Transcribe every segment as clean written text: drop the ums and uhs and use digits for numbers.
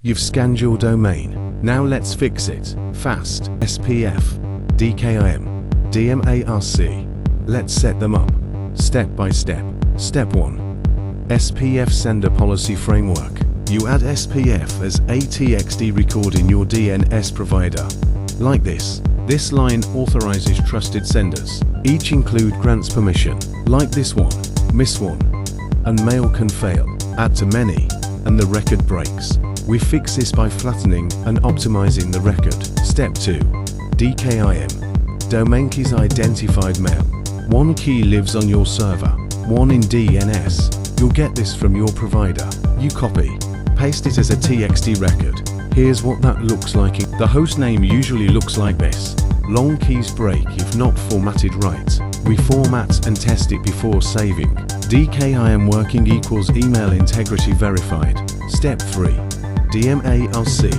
You've scanned your domain. Now let's fix it. Fast. SPF, DKIM, DMARC. Let's set them up. Step by step. Step 1. SPF Sender Policy Framework. You add SPF as a TXT record in your DNS provider. Like this. This line authorizes trusted senders. Each include grants permission. Like this one, miss one, and mail can fail. Add to many, and the record breaks. We fix this by flattening and optimizing the record. Step 2. DKIM. Domain keys identified mail. One key lives on your server, one in DNS. You'll get this from your provider. You copy, paste it as a TXT record. Here's what that looks like. The host name usually looks like this. Long keys break if not formatted right. We format and test it before saving. DKIM working equals email integrity verified. Step 3. DMARC.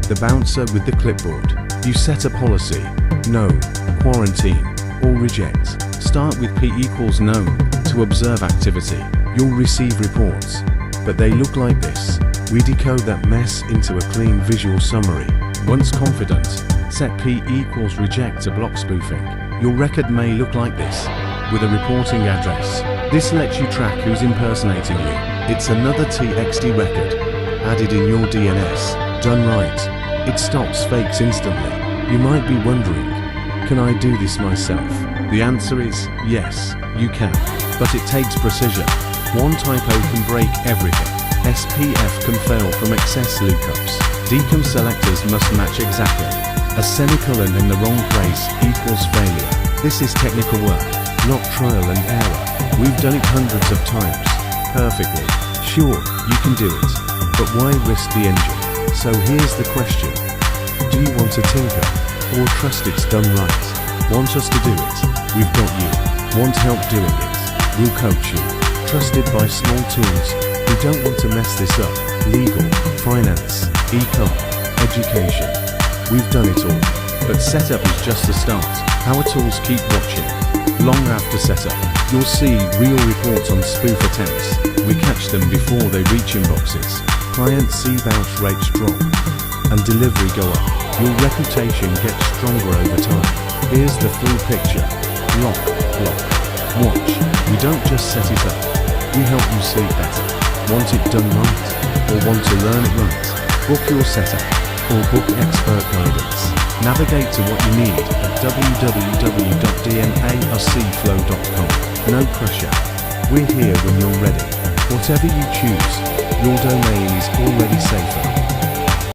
The bouncer with the clipboard. You set a policy, known, quarantine, or reject. Start with P equals known to observe activity. You'll receive reports, but they look like this. We decode that mess into a clean visual summary. Once confident, set P equals reject to block spoofing. Your record may look like this, with a reporting address. This lets you track who's impersonating you. It's another TXT record, added in your DNS. Done right, it stops fakes instantly. You might be wondering, can I do this myself? The answer is yes, you can, but it takes precision. One typo can break everything. SPF can fail from excess lookups. DKIM selectors must match exactly. A semicolon in the wrong place equals failure. This is technical work, not trial and error. We've done it hundreds of times, perfectly. Sure, you can do it, but why risk the engine? So here's the question. Do you want to tinker, or trust it's done right? Want us to do it? We've got you. Want help doing it? We'll coach you. Trusted by small teams. We don't want to mess this up. Legal, finance, e-com, education. We've done it all. But setup is just the start. Our tools keep watching. Long after setup, you'll see real reports on spoof attempts. We catch them before they reach inboxes. Clients see bounce rates drop, and delivery go up. Your reputation gets stronger over time. Here's the full picture. Lock, watch. We don't just set it up. We help you sleep better. Want it done right, or want to learn it right? Book your setup, or book expert guidance. Navigate to what you need at www.DMARCflow.com. No pressure. We're here when you're ready. Whatever you choose, your domain is already safer.